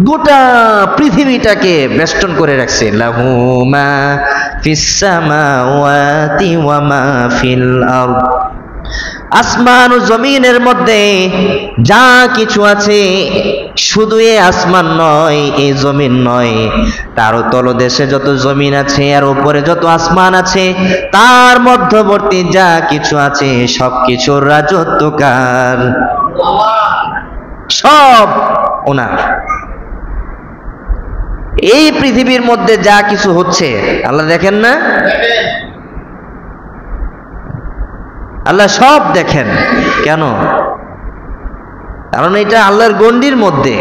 গোটা পৃথিবীটাকে বেষ্টন করে রাখছে। লাহু মা ফিস সামাওয়াতি ওয়া মা ফিল আরদ, আসমান ও জমিনের মধ্যে যা কিছু আছে, শুধু এই আসমান নয়, এই জমিন নয়, তারও তলদেশে যত জমিন আছে আর উপরে যত আসমান আছে, তার মধ্যবর্তী যা কিছু আছে সবকিছুর রাজত্ব কার? সব ওনার। এই পৃথিবীর মধ্যে যা কিছু হচ্ছে আল্লাহ দেখেন না? আল্লাহ সব দেখেন। কেন? কারণ এটা আল্লাহর গণ্ডির মধ্যে।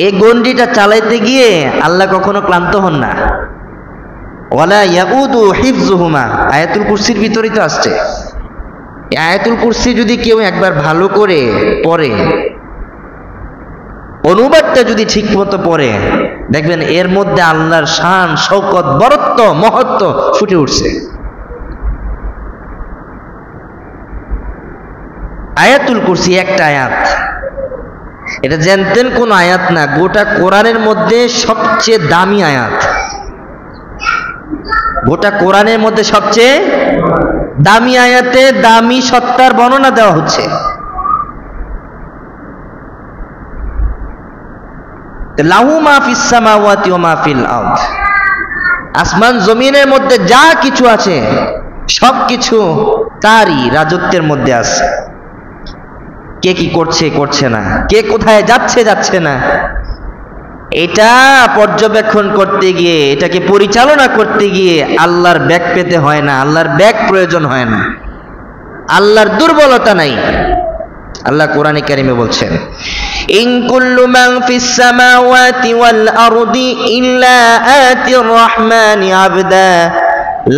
এই গণ্ডিটা চালাইতে গিয়ে আল্লাহ কখনো ক্লান্ত হন না। ওয়ালা ইয়াউদু হিফযুহুমা, আয়াতুল কুরসির ভিতরেই তো আসছে। এই আয়াতুল কুরসি যদি কেউ একবার ভালো করে পড়ে, অনুবাদটা যদি ঠিক মতো পড়ে, দেখবেন এর মধ্যে আল্লাহর শান, শৌকত, বরত্ব, মহত্ব ফুটে উঠছে। আয়াতুল কুরসি একটা আয়াত, এটা জানতেন কোন আয়াত না, গোটা কোরআনের মধ্যে সবচেয়ে দামি আয়াত। গোটা কোরআনের মধ্যে সবচেয়ে দামি আয়াতে দামি সত্তার বর্ণনা দেওয়া হচ্ছে। লাহু মা ফিস সামাওয়াতি ওয়া মা ফিল আরদ, আসমান জমিনের মধ্যে যা কিছু আছে সবকিছু তারই রাজত্বের মধ্যে আছে। কে কি করছে করছে না, কে কোথায় যাচ্ছে যাচ্ছে না, এটা পর্যবেক্ষণ করতে গিয়ে, এটাকে পরিচালনা করতে গিয়ে আল্লাহর ব্যাগ পেতে হয় না, আল্লাহর ব্যাগ প্রয়োজন হয় না, আল্লাহর দুর্বলতা নাই। আল্লাহ কোরআনে কারিমে বলছেন, ইন কুল্লু মান ফিস সামাওয়াতি ওয়াল আরদি ইল্লা আতির রহমানি আবদা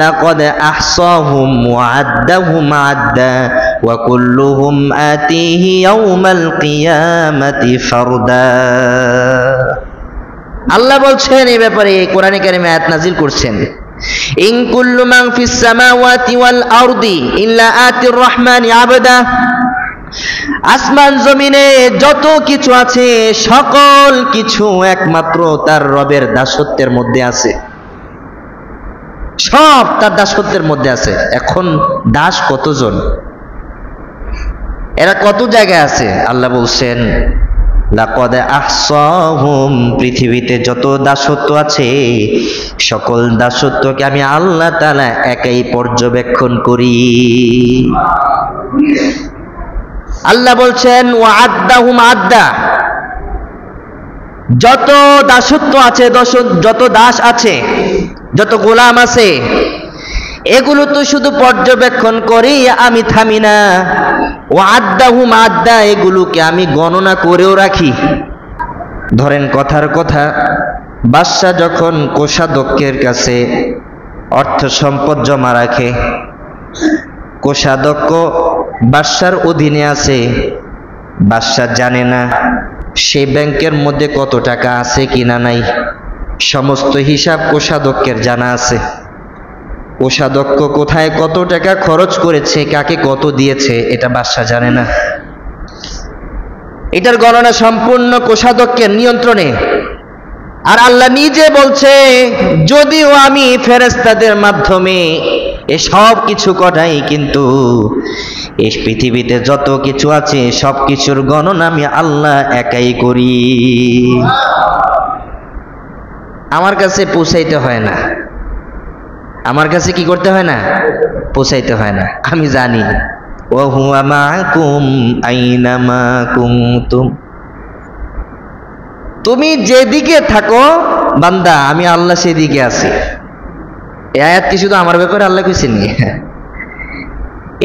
লাকাদ আহসাহুম ওয়া আদ্দাহুম আদ্দা ওয়া কুল্লুহুম আতিহি ইয়াওমাল কিয়ামাতি ফারদা। আল্লাহ বলছেন এই ব্যাপারে কোরআনে কারিমে আয়াত নাজিল করছেন, ইন কুল্লু মান ফিস সামাওয়াতি ওয়াল আরদি ইল্লা আতির রহমানি আবদা, আসমান জমিনে যত কিছু আছে সকল কিছু একমাত্র তার রবের দাসত্বের মধ্যে আছে, সব তার দাসত্বের মধ্যে আছে। এখন দাস কতজন, এরা কত জায়গায় আছে? আল্লাহ বলছেন লাকাদ আহসাহুম, পৃথিবীতে যত দাসত্ব আছে সকল দাসত্বকে আমি আল্লাহ তাআলা একাই পর্যবেক্ষণ করি। আল্লাহ বলছেন ওয়া আদ্দাহুম আদ্দা, যত দাসত্ব আছে, যত দাস আছে, যত গোলাম আছে, এগুলো তো শুধু পর্যবেক্ষণ করি, আমি থামি না। ওয়া আদ্দাহুম আদ্দা, এগুলোকে আমি গণনা করেও রাখি। ধরেন কথার কথা, বাদশা যখন কোষাধ্যক্ষের কাছে অর্থ সম্পদ জমা রাখে, কোষাধ্যক্ষ বাদশার অধীনে আছে, বাদশা জানে না সেই ব্যাংকের মধ্যে কত টাকা আছে কিনা নাই, সমস্ত হিসাব কোষাধ্যক্ষের জানা আছে। কোষাধ্যক্ষ কোথায় কত টাকা খরচ করেছে, কাকে কত দিয়েছে, এটা বাদশা জানে না। এটার গণনা সম্পূর্ণ কোষাধ্যক্ষের নিয়ন্ত্রণে। আর আল্লাহ নিজে বলছে, যদিও আমি ফেরেশতাদের মাধ্যমে এসব কিছু করাই, কিন্তু এই পৃথিবীতে যত কিছু আছে সব কিছুর গণনা আমি আল্লাহ একাই করি। আমার কাছে পৌঁছাইতে হয় না, আমার কাছে কি করতে হয় না? পৌঁছাইতে হয় না, আমি জানি। ওয়া হুয়া মাআকুম আইনামা কুনতুম, তুমি যেদিকে থাকো বান্দা, আমি আল্লাহ সেদিকে আছি। এই আয়াত কি শুধু আমার ব্যাপারে আল্লাহ কইছেন?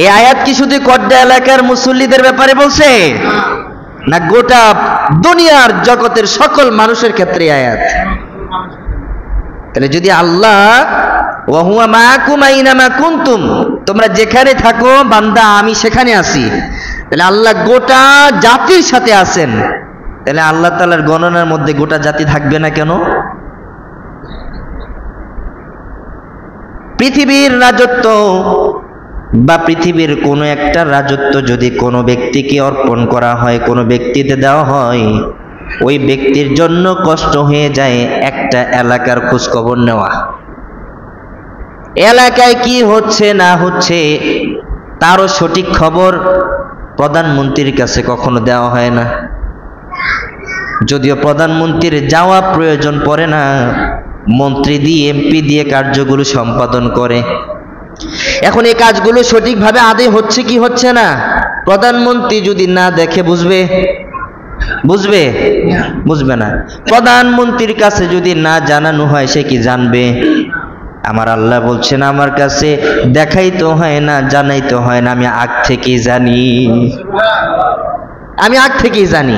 এই আয়াত কি শুধু কড্ডা এলাকার মুসল্লিদের ব্যাপারে বলছে, না গোটা দুনিয়ার জগতের সকল মানুষের ক্ষেত্রে আয়াত? তাহলে যদি আল্লাহ ওয়া হুয়া মাআকুম আইনামা কুনতুম, তোমরা যেখানে থাকো বান্দা আমি সেখানে আছি, তাহলে আল্লাহ গোটা জাতির সাথে আছেন, তাহলে আল্লাহ তাআলার গণনার মধ্যে গোটা জাতি থাকবে না কেন? পৃথিবীর রাজত্ব বা পৃথিবীর কোনো একটা রাজত্ব যদি কোনো ব্যক্তিকে অর্পণ করা হয়, কোনো ব্যক্তিতে দেওয়া হয়, ওই ব্যক্তির জন্য কষ্ট হয়ে যায় একটা এলাকার খোঁজখবর নেওয়া। এলাকায় কি হচ্ছে না হচ্ছে তারও সঠিক খবর প্রধানমন্ত্রীর কাছে কখনো দেওয়া হয় না। যদিও প্রধানমন্ত্রীর যাওয়া প্রয়োজন পড়ে না, মন্ত্রী দিয়ে এমপি দিয়ে কার্যগুলো সম্পাদন করে। এখন এই কাজগুলো সঠিকভাবে আদায় হচ্ছে কি হচ্ছে না, প্রধানমন্ত্রী যদি না দেখে বুঝবে? বুঝবে না। প্রধানমন্ত্রীর কাছে যদি না জানানো হয় সে কি জানবে? আমার আল্লাহ বলছেন আমার কাছে দেখাইতে হয় না, জানাইতে হয় না, আমি আগ থেকেই জানি।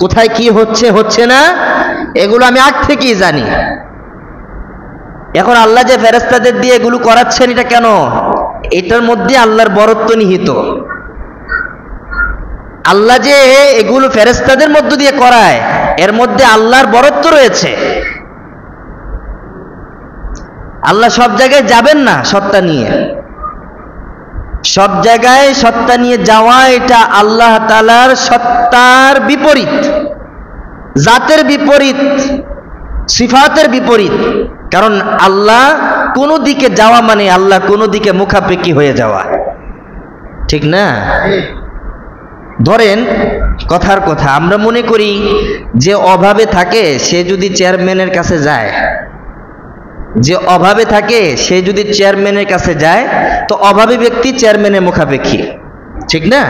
কোথায় কি হচ্ছে না এগুলো আমি আগ থেকেই জানি। এখন আল্লাহ যে ফেরেশতাদের দিয়ে এগুলো করাচ্ছেন, এটা কেন? এটার মধ্যে আল্লাহর বরত্ব নিহিত। আল্লাহ যে এগুলো ফেরেশতাদের মধ্য দিয়ে করায়, এর মধ্যে আল্লাহর বরত্ব রয়েছে। আল্লাহ সব জায়গায় যাবেন না সত্তা নিয়ে, সব জায়গায় সত্তা নিয়ে যাওয়া এটা আল্লাহ তাআলার সত্তার বিপরীত, জাতের বিপরীত, সিফাতের বিপরীত। কারণ আল্লাহ কোনো দিকে যাওয়া মানে আল্লাহ কোনো দিকে মুখাপেক্ষী হয়ে যাওয়া, ঠিক না? ধরেন কথার কথা, আমরা মনে করি যে অভাবে থাকে সে যদি চেয়ারম্যানের কাছে যায়, সে যদি চেয়ারম্যানের কাছে যায় তো অভাবী ব্যক্তি চেয়ারম্যানের মুখাপেক্ষী, ঠিক না?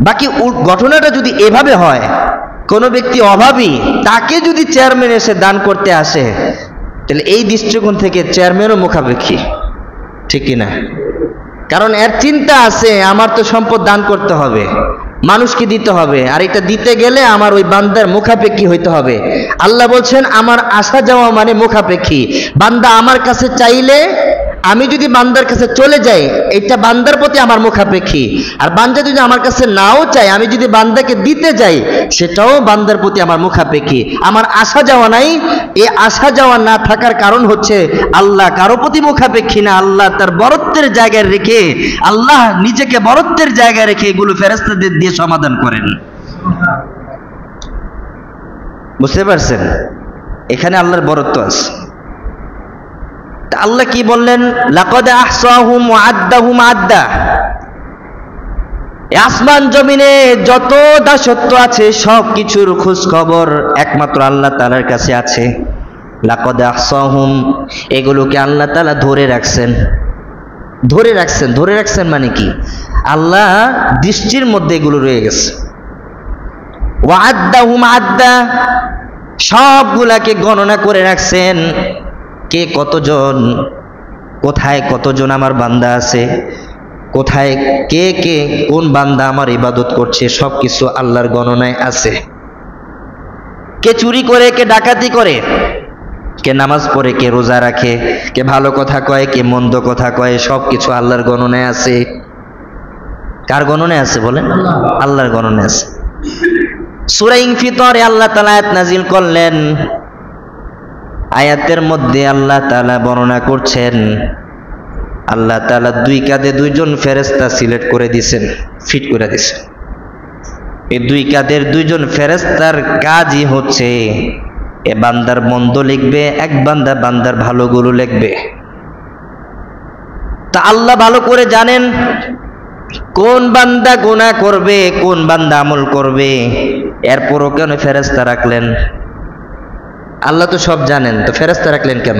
বাকি ঘটনাটা যদি এভাবে হয়, কোনো ব্যক্তি অভাবী, তাকে যদি চেয়ারম্যান এসে দান করতে আসে, তাহলে এই দৃষ্টিকোণ থেকে চেয়ারম্যানও মুখাপেক্ষী, ঠিক কিনা? কারণ এর চিন্তা আছে আমার তো সম্পদ দান করতে হবে, মানুষকে দিতে হবে, আর এটা দিতে গেলে আমার ওই বান্দার মুখাপেক্ষী হইতে হবে। আল্লাহ বলছেন আমার আসা যাওয়া মানে মুখাপেক্ষী। বান্দা আমার কাছে চাইলে, আমি যদি বান্দার কাছে চলে যাই, এটা বান্দার প্রতি আমার মুখাপেক্ষী। আর বান্দা যদি আমার কাছে নাও চাই, আমি যদি বান্দাকে দিতে যাই, সেটাও বান্দার প্রতি আমার মুখাপেক্ষী। আমার আসা যাওয়া নাই। এই আসা যাওয়া না থাকার কারণ হচ্ছে আল্লাহ কারো প্রতি মুখাপেক্ষী না, আল্লাহ তার বরত্বের জায়গায় রেখে, আল্লাহ নিজেকে বরত্বের জায়গায় রেখে এগুলো ফেরেশতাদের দিয়ে সমাধান করেন। বুঝতে পারছেন? এখানে আল্লাহর বরত্ব আছে। আল্লাহ কি বললেন? লাকাদ আহসাহুম ওয়া আদ্দাহুম আদ্দা। আসমান জমিনে যত দাসত্ব আছে সব কিছুর খোঁজ খবর একমাত্র আল্লাহ তাআলার কাছে আছে। লাকাদ আহসাহুম, এগুলোকে আল্লাহ তাআলা ধরে রাখছেন মানে কি? আল্লাহ দৃষ্টির মধ্যে এগুলো রয়ে গেছে। ওয়া আদ্দাহুম আদ্দা, সবগুলাকে গণনা করে রাখছেন। কে কতজন, কোথায় কতজন আমার বান্দা আছে, কোথায় কে কোন বান্দা আমার ইবাদত করছে, সবকিছু আল্লাহর গণনায় আছে। কে চুরি করে, কে ডাকাতি করে, কে নামাজ পড়ে, কে রোজা রাখে, কে ভালো কথা কয়, কে মন্দ কথা কয়, সবকিছু আল্লাহর গণনায় আছে। কার গণনায় আছে বলেন? আল্লাহর গণনায় আছে। সূরা ইনফিতরে আল্লাহ তাআলা আয়াত নাজিল করলেন। আয়াতের মধ্যে আল্লাহ তাআলা বর্ণনা করছেন, আল্লাহ তাআলা দুই কাঁধে দুইজন ফেরেশতা সিলেক্ট করে দিয়েছেন, ফিট করে দিয়েছেন। এই দুই কাঁধের দুইজন ফেরেশতার কাজই হচ্ছে এ বান্দার মন্দ লিখবে, এক বান্দার ভালোগুলো লিখবে। তা আল্লাহ ভালো করে জানেন কোন বান্দা গুনাহ করবে, কোন বান্দা আমল করবে। এরপরও কেন ফেরেশতা রাখলেন? আল্লাহ তো সব জানেন, তো ফেরেশতা রাখলেন কেন?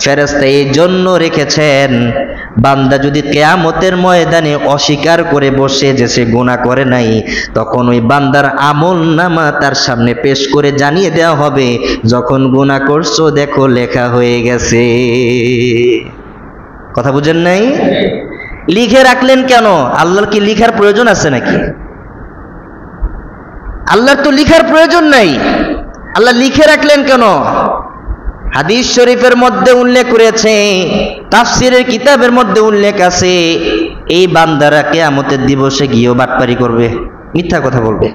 ফেরেশতা এই জন্য রেখেছেন, বান্দা যদি কিয়ামতের ময়দানে অস্বীকার করে বসে যে সে গুনাহ করে নাই, তখন ওই বান্দার আমল নামা তার সামনে পেশ করে জানিয়ে দেওয়া হবে, যখন গুনাহ করছো দেখো লেখা হয়ে গেছে। কথা বুঝেন নাই? লিখে রাখলেন কেন? আল্লাহর কি লিখার প্রয়োজন আছে নাকি? আল্লাহর তো লিখার প্রয়োজন নাই, আল্লাহ লিখে রাখলেন কেন? হাদিস শরীফের মধ্যে উল্লেখ করেছে, তাফসীরের কিতাবের মধ্যে উল্লেখ আছে, এই বান্দারা কিয়ামতের দিবসে গিয়েও বাটপারি করবে, মিথ্যা কথা বলবে।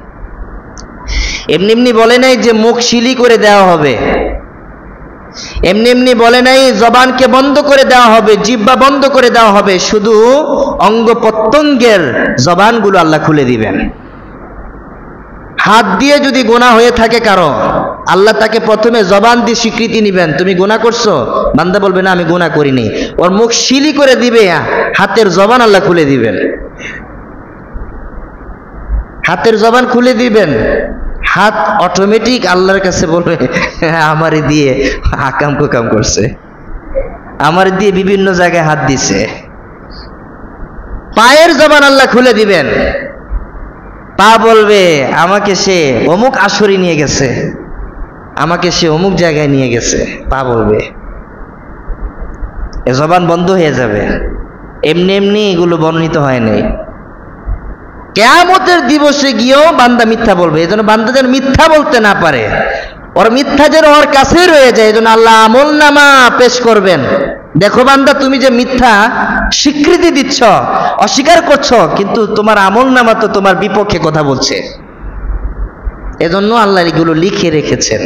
এমনি বলে নাই যে মুখ সিলি করে দেওয়া হবে। এমনি এমনি বলে নাই জবানকে বন্ধ করে দেওয়া হবে, জিহ্বা বন্ধ করে দেওয়া হবে, শুধু অঙ্গ প্রত্যঙ্গের জবানগুলো আল্লাহ খুলে দিবেন। হাত দিয়ে যদি গুনাহ হয়ে থাকে কারো, আল্লাহ তাকে প্রথমে জবান দিয়ে স্বীকৃতি নিবেন, তুমি গুনাহ করছো? বান্দা বলবে না আমি গুনাহ করিনি, ওর মুখ শিলি করে দিবে, হাতের জবান আল্লাহ খুলে দিবেন, হাতের জবান খুলে দিবেন। হাত অটোমেটিক আল্লাহর কাছে বলবে আমারে দিয়ে আকাম কুকাম করছে, আমার দিয়ে বিভিন্ন জায়গায় হাত দিছে। পায়ের জবান আল্লাহ খুলে দিবেন, পা বলবে আমাকে সে অমুক আসরে নিয়ে গেছে, আমাকে সে অমুক জায়গায় নিয়ে গেছে, পা বলবে। এ জবান বন্ধ হয়ে যাবে। এমনি এমনি এগুলো বর্ণিত হয় নাই। কিয়ামতের দিবসে গিয়েও বান্দা মিথ্যা বলবে, এজন্য বান্দা যেন মিথ্যা বলতে না পারে, ওর মিথ্যা যেন ওর কাছেই রয়ে যায়, এজন্য আল্লাহ আমলনামা পেশ করবেন। দেখো বান্দা, তুমি যে মিথ্যা স্বীকৃতি দিচ্ছ, অস্বীকার করছো, কিন্তু তোমার আমলনামা তো তোমার বিপক্ষে কথা বলছে। এজন্য আল্লাহ এগুলো লিখে রেখেছেন।